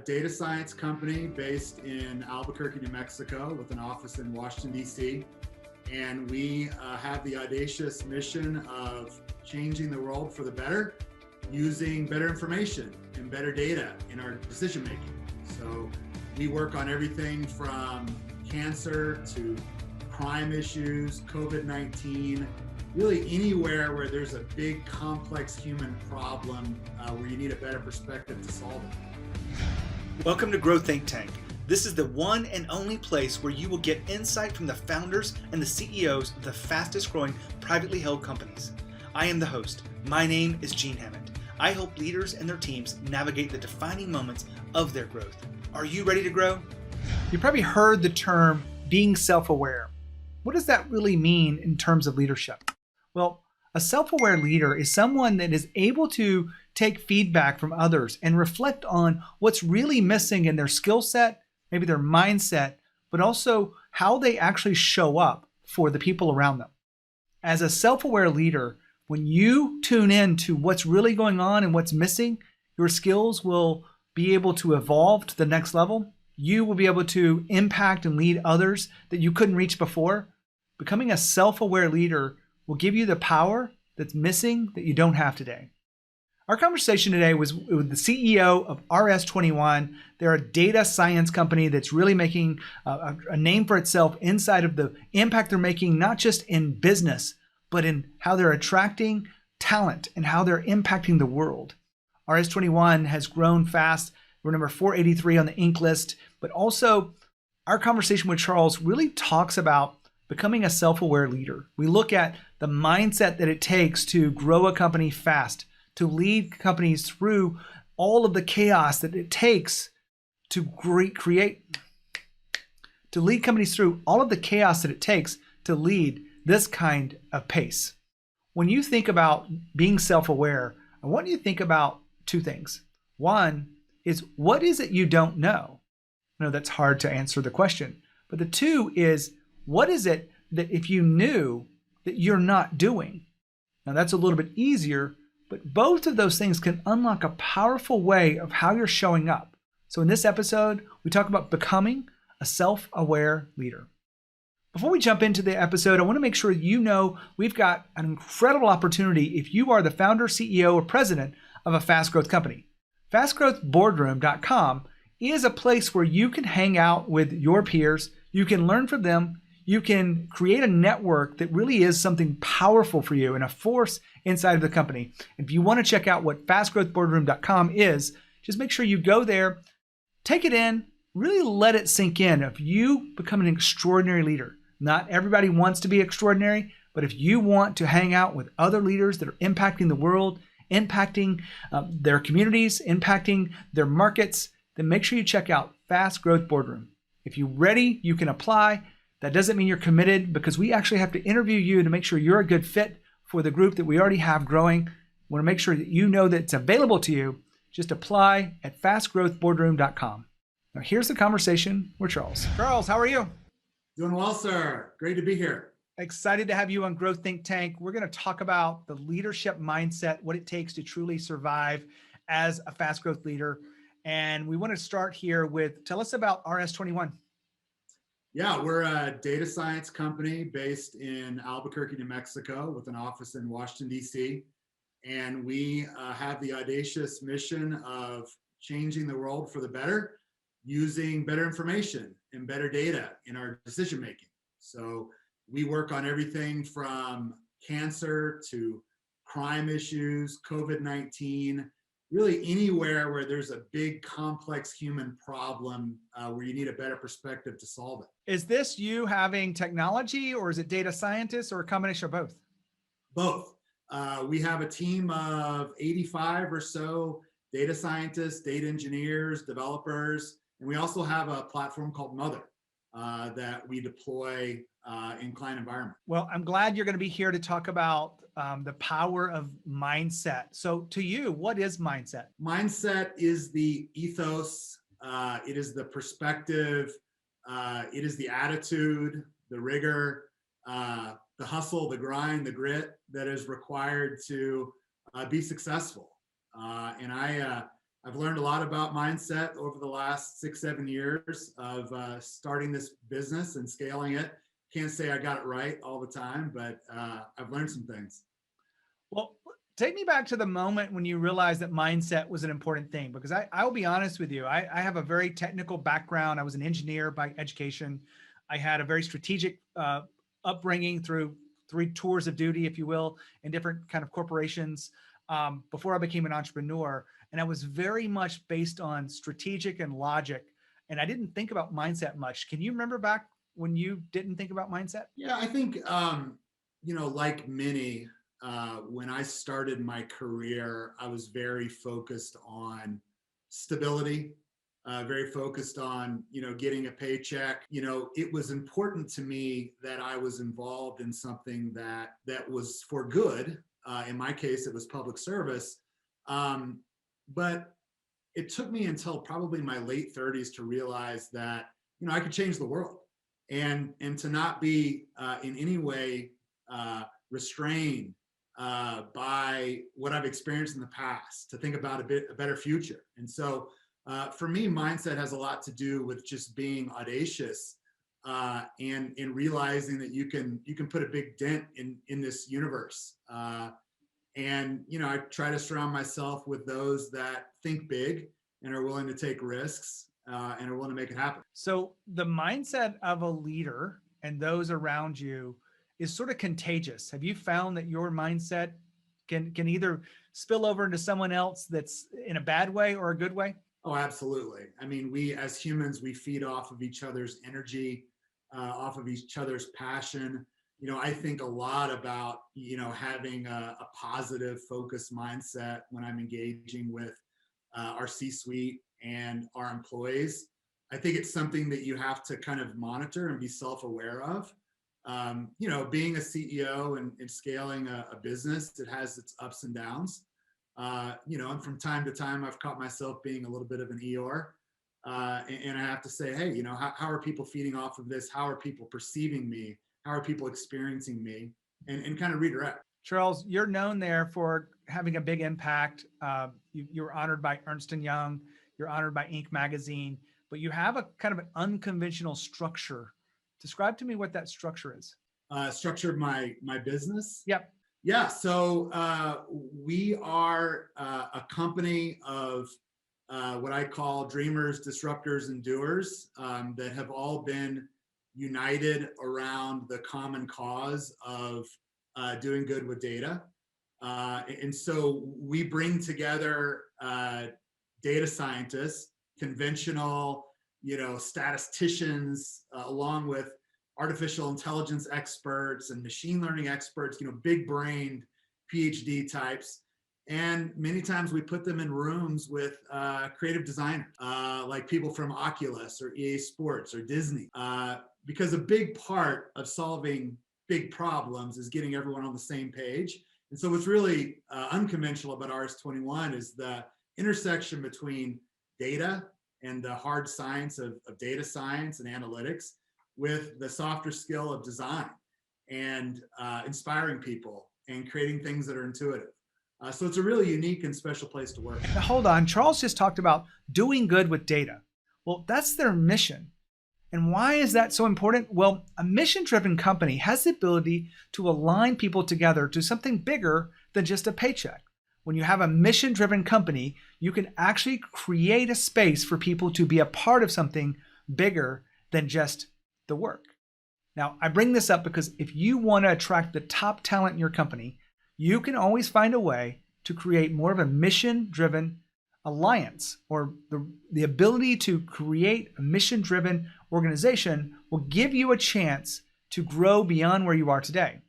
data science company based in Albuquerque, New Mexico, with an office in Washington, D.C. And we have the audacious mission of changing the world for the better, using better information and better data in our decision making. So we work on everything from cancer to crime issues, COVID-19, really anywhere where there's a big, complex human problem where you need a better perspective to solve it. Welcome to Grow Think Tank. This is the one and only place where you will get insight from the founders and the CEOs of the fastest growing privately held companies. I am the host. My name is Gene Hammett. I help leaders and their teams navigate the defining moments of their growth. Are you ready to grow? You probably heard the term being self-aware. What does that really mean in terms of leadership? Well, a self-aware leader is someone that is able to take feedback from others and reflect on what's really missing in their skill set, maybe their mindset, but also how they actually show up for the people around them. As a self-aware leader, when you tune in to what's really going on and what's missing, your skills will be able to evolve to the next level. You will be able to impact and lead others that you couldn't reach before. Becoming a self-aware leader will give you the power that's missing that you don't have today. Our conversation today was with the CEO of RS21. They're a data science company that's really making a name for itself inside of the impact they're making, not just in business, but in how they're attracting talent and how they're impacting the world. RS21 has grown fast. We're number 483 on the Inc list, but also our conversation with Charles really talks about becoming a self-aware leader. We look at the mindset that it takes to grow a company fast, to lead companies through all of the chaos that it takes to lead companies through all of the chaos that it takes to lead this kind of pace. When you think about being self-aware, I want you to think about two things. One is, what is it you don't know? I know that's hard to answer the question, but the two is, what is it that if you knew that you're not doing? Now that's a little bit easier, but both of those things can unlock a powerful way of how you're showing up. So in this episode, we talk about becoming a self-aware leader. Before we jump into the episode, I want to make sure you know we've got an incredible opportunity if you are the founder, CEO, or president of a fast growth company. FastGrowthBoardroom.com is a place where you can hang out with your peers, you can learn from them, you can create a network that really is something powerful for you and a force inside of the company. If you want to check out what FastGrowthBoardroom.com is, just make sure you go there, take it in, really let it sink in. If you become an extraordinary leader, not everybody wants to be extraordinary, but if you want to hang out with other leaders that are impacting the world, impacting their communities, impacting their markets, then make sure you check out Fast Growth Boardroom. If you're ready, you can apply. That doesn't mean you're committed, because we actually have to interview you to make sure you're a good fit for the group that we already have growing. We want to make sure that you know that it's available to you. Just apply at FastGrowthBoardroom.com. Now here's the conversation with Charles. Charles, how are you? Doing well, sir. Great to be here. Excited to have you on Growth Think Tank. We're going to talk about the leadership mindset, what it takes to truly survive as a fast growth leader. And we want to start here with, tell us about RS21. Yeah, we're a data science company based in Albuquerque, New Mexico, with an office in Washington, D.C. And we have the audacious mission of changing the world for the better, using better information and better data in our decision making. So we work on everything from cancer to crime issues, COVID-19, really anywhere where there's a big, complex human problem where you need a better perspective to solve it. Is this you having technology, or is it data scientists, or a combination of both? Both. We have a team of 85 or so data scientists, data engineers, developers, and we also have a platform called Mother that we deploy in client environment. Well, I'm glad you're going to be here to talk about the power of mindset. So to you, what is mindset? Mindset is the ethos. It is the perspective. It is the attitude, the rigor, the hustle, the grind, the grit that is required to be successful. And I've learned a lot about mindset over the last 6-7 years of starting this business and scaling it. Can't say I got it right all the time, but I've learned some things. Well, take me back to the moment when you realized that mindset was an important thing, because I will be honest with you. I have a very technical background. I was an engineer by education. I had a very strategic upbringing through 3 tours of duty, if you will, in different kind of corporations before I became an entrepreneur. And I was very much based on strategic and logic. And I didn't think about mindset much. Can you remember back when you didn't think about mindset? Yeah, I think, like many, when I started my career, I was very focused on stability, very focused on, getting a paycheck. It was important to me that I was involved in something that was for good. In my case, it was public service. But it took me until probably my late 30s to realize that, I could change the world, and to not be in any way restrained by what I've experienced in the past, to think about a better future. And so for me, mindset has a lot to do with just being audacious and in realizing that you can put a big dent in this universe. And I try to surround myself with those that think big and are willing to take risks and are willing to make it happen. So the mindset of a leader and those around you is sort of contagious. Have you found that your mindset can either spill over into someone else that's in a bad way or a good way? Oh, absolutely. I mean, we as humans, we feed off of each other's energy, off of each other's passion. I think a lot about, having a positive, focused mindset when I'm engaging with our C-suite and our employees. I think it's something that you have to kind of monitor and be self-aware of. Being a CEO and scaling a business, it has its ups and downs. And from time to time, I've caught myself being a little bit of an Eeyore. And I have to say, hey, how are people feeding off of this? How are people perceiving me? How are people experiencing me? And kind of redirect. Charles, you're known there for having a big impact. You were honored by Ernst & Young. You're honored by Inc Magazine. But you have a kind of an unconventional structure. Describe to me what that structure is. Structure of my business? Yep. Yeah. So we are a company of what I call dreamers, disruptors, and doers that have all been united around the common cause of doing good with data. And so we bring together data scientists, conventional, statisticians, along with artificial intelligence experts and machine learning experts, big brained PhD types. And many times we put them in rooms with creative designers, like people from Oculus or EA Sports or Disney, because a big part of solving big problems is getting everyone on the same page. And so what's really unconventional about RS21 is the intersection between data and the hard science of data science and analytics with the softer skill of design and inspiring people and creating things that are intuitive. So it's a really unique and special place to work. Now, hold on. Charles just talked about doing good with data. Well, that's their mission. And why is that so important? Well, a mission-driven company has the ability to align people together to something bigger than just a paycheck. When you have a mission-driven company, you can actually create a space for people to be a part of something bigger than just the work. Now, I bring this up because if you want to attract the top talent in your company, you can always find a way to create more of a mission-driven alliance, or the ability to create a mission-driven organization will give you a chance to grow beyond where you are today.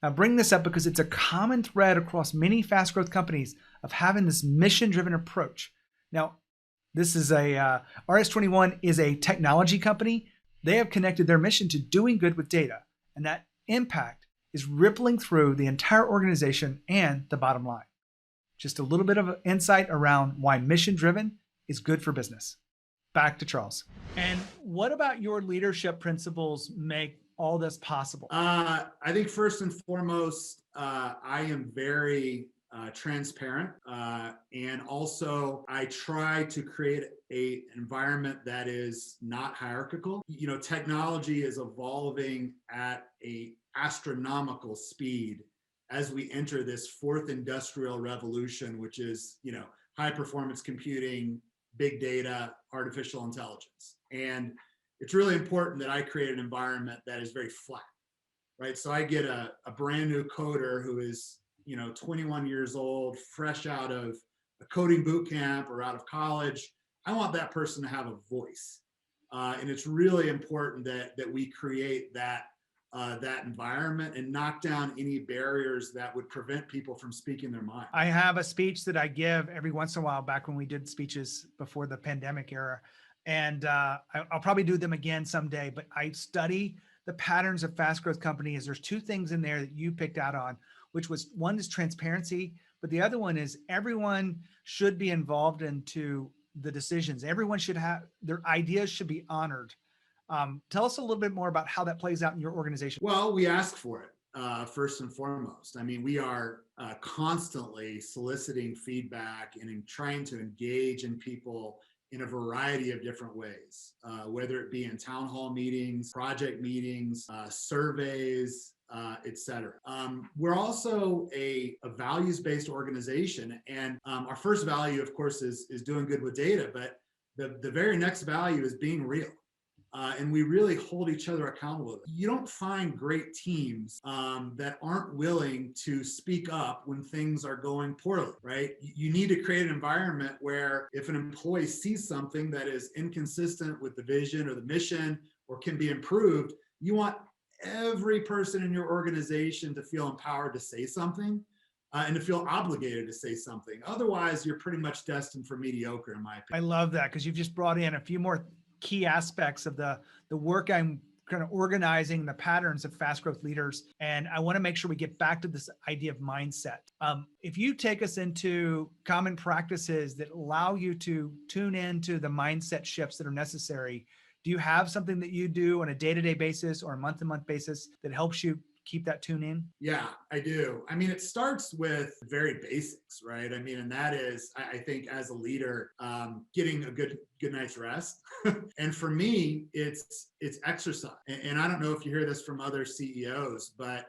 I bring this up because it's a common thread across many fast growth companies of having this mission-driven approach. Now, this is RS21 is a technology company. They have connected their mission to doing good with data, and that impact is rippling through the entire organization and the bottom line. Just a little bit of insight around why mission-driven is good for business. Back to Charles. And what about your leadership principles make all this possible? I think first and foremost, I am very transparent, and also I try to create an environment that is not hierarchical. Technology is evolving at a astronomical speed as we enter this fourth industrial revolution, which is, high performance computing, big data, artificial intelligence. And it's really important that I create an environment that is very flat, right? So I get a brand new coder who is, 21 years old, fresh out of a coding boot camp or out of college. I want that person to have a voice. And it's really important that we create that environment and knock down any barriers that would prevent people from speaking their mind. I have a speech that I give every once in a while back when we did speeches before the pandemic era. And I'll probably do them again someday, but I study the patterns of fast growth companies. There's two things in there that you picked out on, which was one is transparency, but the other one is everyone should be involved into the decisions. Everyone should have, their ideas should be honored. Tell us a little bit more about how that plays out in your organization. Well, we ask for it first and foremost. I mean, we are constantly soliciting feedback and trying to engage in people in a variety of different ways, whether it be in town hall meetings, project meetings, surveys, et cetera. We're also a values-based organization, and our first value, of course, is doing good with data, but the very next value is being real. And we really hold each other accountable. You don't find great teams that aren't willing to speak up when things are going poorly, right? You need to create an environment where if an employee sees something that is inconsistent with the vision or the mission or can be improved, you want every person in your organization to feel empowered to say something and to feel obligated to say something. Otherwise, you're pretty much destined for mediocre, in my opinion. I love that because you've just brought in a few more key aspects of the work I'm kind of organizing, the patterns of fast growth leaders. And I want to make sure we get back to this idea of mindset. If you take us into common practices that allow you to tune into the mindset shifts that are necessary, do you have something that you do on a day-to-day basis or a month-to-month basis that helps you keep that tune in? Yeah, I do. I mean, it starts with very basics, right? I mean, and that is, I think as a leader, getting a good night's rest. And for me, it's exercise. And I don't know if you hear this from other CEOs, but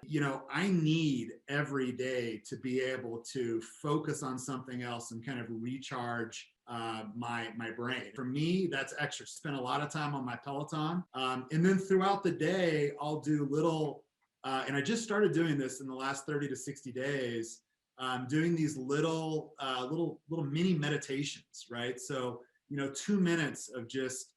I need every day to be able to focus on something else and kind of recharge my brain. For me, that's exercise. Spend a lot of time on my Peloton. And then throughout the day, I'll do little and I just started doing this in the last 30 to 60 days, doing these little mini meditations, right? So, 2 minutes of just,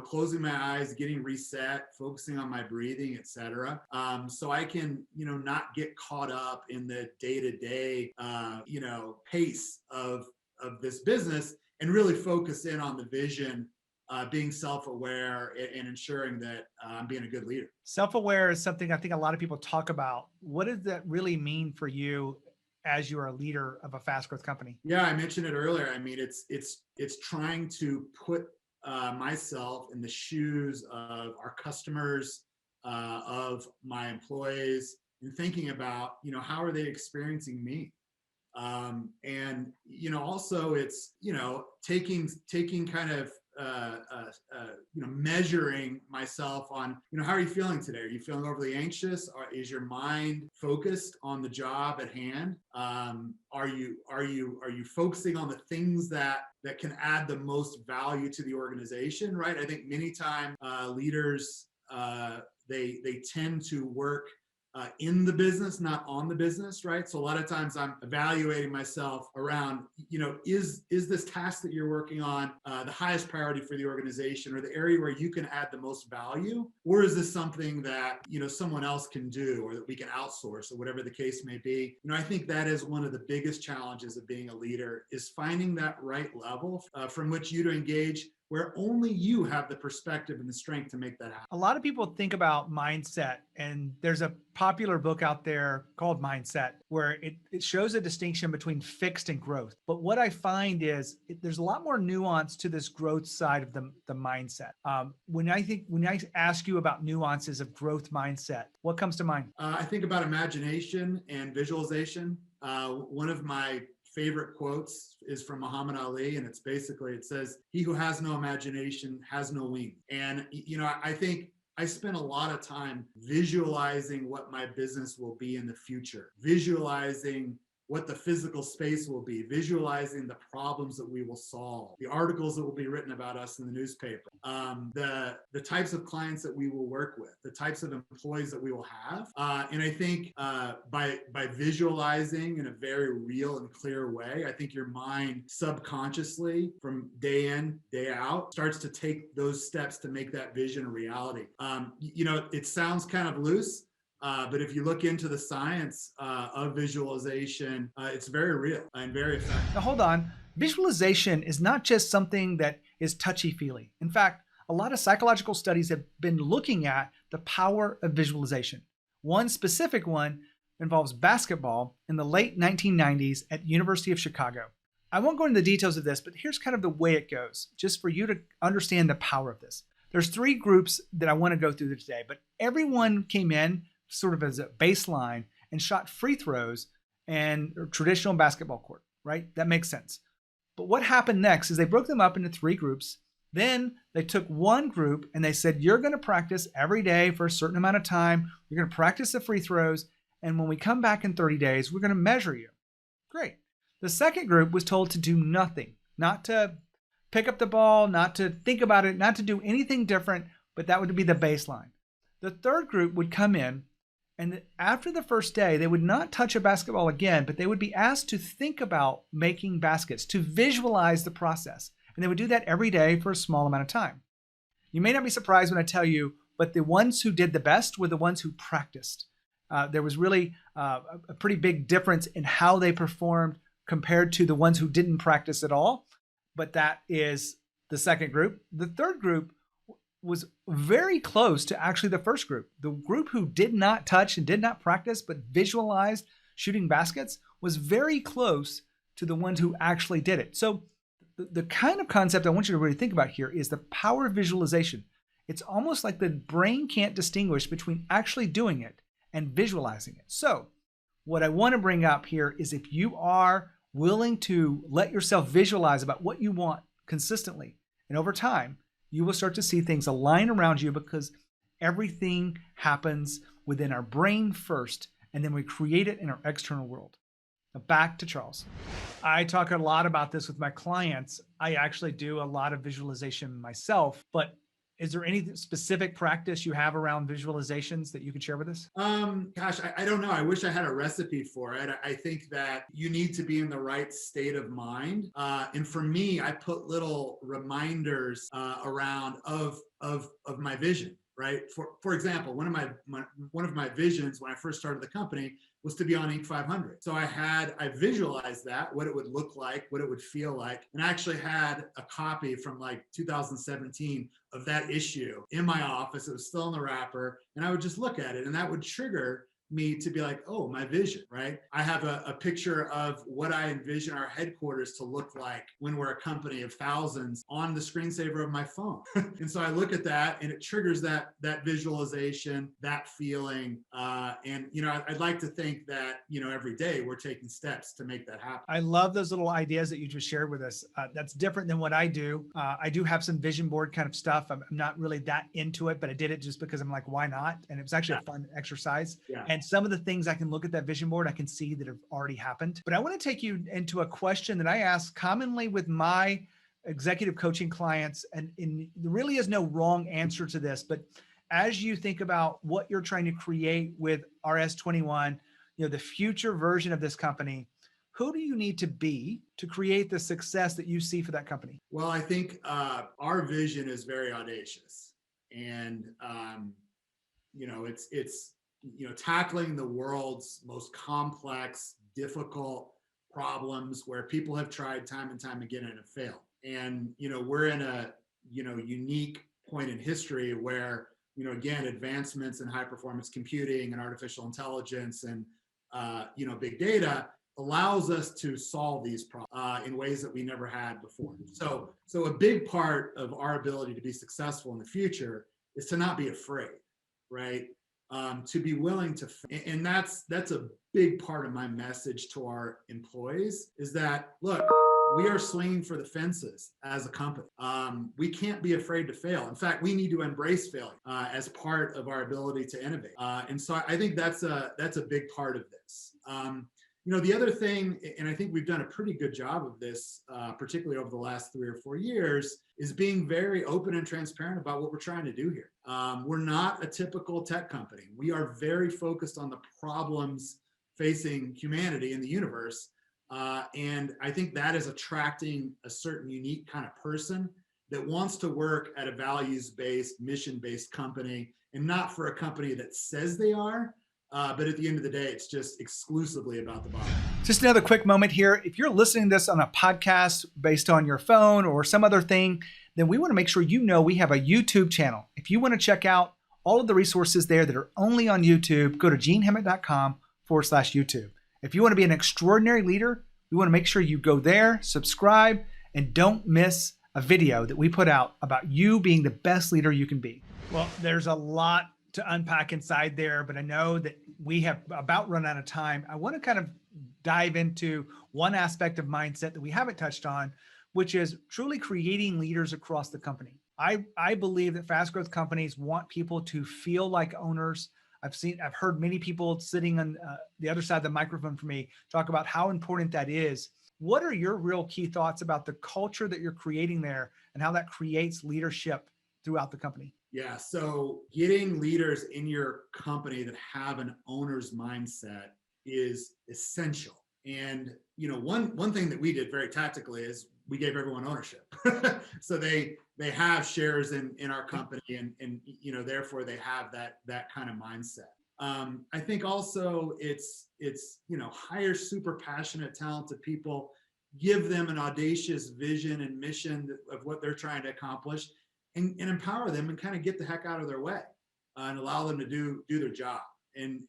closing my eyes, getting reset, focusing on my breathing, et cetera. So I can, not get caught up in the day-to-day, pace of this business and really focus in on the vision, being self-aware and ensuring that I'm being a good leader. Self-aware is something I think a lot of people talk about. What does that really mean for you as you're a leader of a fast growth company? Yeah, I mentioned it earlier. I mean, it's trying to put myself in the shoes of our customers, of my employees, and thinking about, how are they experiencing me? And, also it's, taking kind of, measuring myself on, how are you feeling today? Are you feeling overly anxious? Or is your mind focused on the job at hand? Are you focusing on the things that can add the most value to the organization, right? I think many times leaders, they tend to work in the business, not on the business, right? So a lot of times I'm evaluating myself around, is this task that you're working on the highest priority for the organization or the area where you can add the most value? Or is this something that, someone else can do or that we can outsource or whatever the case may be? I think that is one of the biggest challenges of being a leader is finding that right level from which you to engage where only you have the perspective and the strength to make that happen. A lot of people think about mindset, and there's a popular book out there called Mindset, where it shows a distinction between fixed and growth. But what I find is there's a lot more nuance to this growth side of the mindset. When I ask you about nuances of growth mindset, what comes to mind? I think about imagination and visualization. One of my favorite quotes is from Muhammad Ali, and it says, "He who has no imagination has no wing." And I think I spent a lot of time visualizing what my business will be in the future, visualizing what the physical space will be, visualizing the problems that we will solve, the articles that will be written about us in the newspaper, the types of clients that we will work with, the types of employees that we will have. And I think by visualizing in a very real and clear way, I think your mind subconsciously from day in, day out starts to take those steps to make that vision a reality. It sounds kind of loose, but if you look into the science of visualization, it's very real and very effective. Now, hold on. Visualization is not just something that is touchy-feely. In fact, a lot of psychological studies have been looking at the power of visualization. One specific one involves basketball in the late 1990s at University of Chicago. I won't go into the details of this, but here's kind of the way it goes, just for you to understand the power of this. There's 3 groups that I want to go through today, but everyone came in sort of as a baseline and shot free throws and traditional basketball court, right? That makes sense. But what happened next is they broke them up into 3 groups. Then they took one group and they said, you're going to practice every day for a certain amount of time. You're going to practice the free throws. And when we come back in 30 days, we're going to measure you. Great. The second group was told to do nothing, not to pick up the ball, not to think about it, not to do anything different, but that would be the baseline. The third group would come in, and after the first day, they would not touch a basketball again, but they would be asked to think about making baskets, to visualize the process. And they would do that every day for a small amount of time. You may not be surprised when I tell you, but the ones who did the best were the ones who practiced. There was really a pretty big difference in how they performed compared to the ones who didn't practice at all. But that is the second group. The third group was very close to actually the first group. The group who did not touch and did not practice but visualized shooting baskets was very close to the ones who actually did it. So the kind of concept I want you to really think about here is the power of visualization. It's almost like the brain can't distinguish between actually doing it and visualizing it. So what I want to bring up here is if you are willing to let yourself visualize about what you want consistently and over time, you will start to see things align around you because everything happens within our brain first, and then we create it in our external world. Now back to Charles. I talk a lot about this with my clients. I actually do a lot of visualization myself, but is there any specific practice you have around visualizations that you could share with us? Gosh, I don't know. I wish I had a recipe for it. I think that you need to be in the right state of mind. And for me, I put little reminders around of my vision, right? For example, one of my visions when I first started the company was to be on Inc 500. So I visualized that, what it would look like, what it would feel like. And I actually had a copy from like 2017 of that issue in my office. It was still in the wrapper. And I would just look at it and that would trigger me to be like, oh, my vision, right? I have a picture of what I envision our headquarters to look like when we're a company of thousands on the screensaver of my phone. And so I look at that and it triggers that visualization, that feeling. And, I'd like to think that, every day we're taking steps to make that happen. I love those little ideas that you just shared with us. That's different than what I do. I do have some vision board kind of stuff. I'm not really that into it, but I did it just because I'm like, why not? And it was actually a fun exercise. Yeah. And some of the things I can look at that vision board, I can see that have already happened. But I want to take you into a question that I ask commonly with my executive coaching clients. And there really is no wrong answer to this, but as you think about what you're trying to create with RS21, the future version of this company, who do you need to be to create the success that you see for that company? Well, I think our vision is very audacious, and it's tackling the world's most complex, difficult problems where people have tried time and time again and have failed. And we're in a unique point in history where again, advancements in high performance computing and artificial intelligence and big data allows us to solve these problems in ways that we never had before. So a big part of our ability to be successful in the future is to not be afraid, right? to be willing to, and that's a big part of my message to our employees is that, look, we are swinging for the fences as a company. We can't be afraid to fail. In fact, we need to embrace failure as part of our ability to innovate. And so I think that's a big part of this. The other thing, and I think we've done a pretty good job of this, particularly over the last 3 or 4 years, is being very open and transparent about what we're trying to do here. We're not a typical tech company. We are very focused on the problems facing humanity in the universe. And I think that is attracting a certain unique kind of person that wants to work at a values-based, mission-based company, and not for a company that says they are. But at the end of the day, it's just exclusively about the bottom. Just another quick moment here. If you're listening to this on a podcast based on your phone or some other thing, then we want to make sure you know we have a YouTube channel. If you want to check out all of the resources there that are only on YouTube, go to genehammett.com/YouTube. If you want to be an extraordinary leader, we want to make sure you go there, subscribe, and don't miss a video that we put out about you being the best leader you can be. Well, there's a lot to unpack inside there, but I know that we have about run out of time. I want to kind of dive into one aspect of mindset that we haven't touched on, which is truly creating leaders across the company. I believe that fast growth companies want people to feel like owners. I've heard many people sitting on the other side of the microphone for me talk about how important that is. What are your real key thoughts about the culture that you're creating there and how that creates leadership throughout the company? Yeah, so getting leaders in your company that have an owner's mindset is essential. And one thing that we did very tactically is we gave everyone ownership. So they have shares in our company, and therefore they have that kind of mindset. I think also it's hire super passionate, talented people, give them an audacious vision and mission of what they're trying to accomplish, and empower them and kind of get the heck out of their way and allow them to do their job. And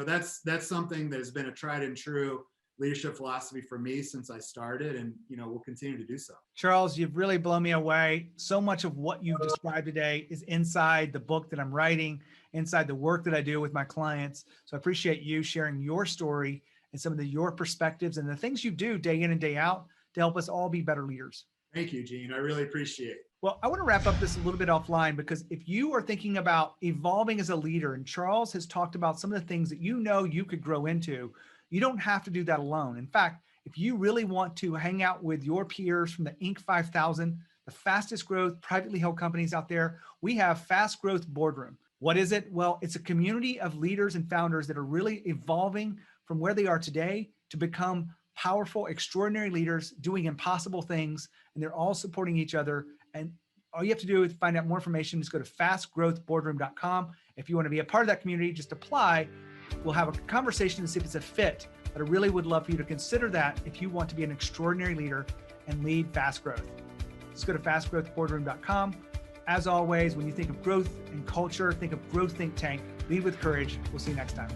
that's something that has been a tried and true leadership philosophy for me since I started, and we'll continue to do so. Charles, you've really blown me away. So much of what you've described today is inside the book that I'm writing, inside the work that I do with my clients. So I appreciate you sharing your story and some of your perspectives and the things you do day in and day out to help us all be better leaders. Thank you, Gene. I really appreciate it. Well, I want to wrap up this a little bit offline, because if you are thinking about evolving as a leader, and Charles has talked about some of the things that you could grow into, you don't have to do that alone. In fact, if you really want to hang out with your peers from the Inc 5000, the fastest growth privately held companies out there, we have Fast Growth Boardroom. What is it? Well, it's a community of leaders and founders that are really evolving from where they are today to become powerful, extraordinary leaders doing impossible things, and they're all supporting each other. And all you have to do is find out more information. Just go to fastgrowthboardroom.com. If you want to be a part of that community, just apply. We'll have a conversation to see if it's a fit, but I really would love for you to consider that if you want to be an extraordinary leader and lead fast growth. Just go to fastgrowthboardroom.com. As always, when you think of growth and culture, think of Growth Think Tank. Lead with courage. We'll see you next time.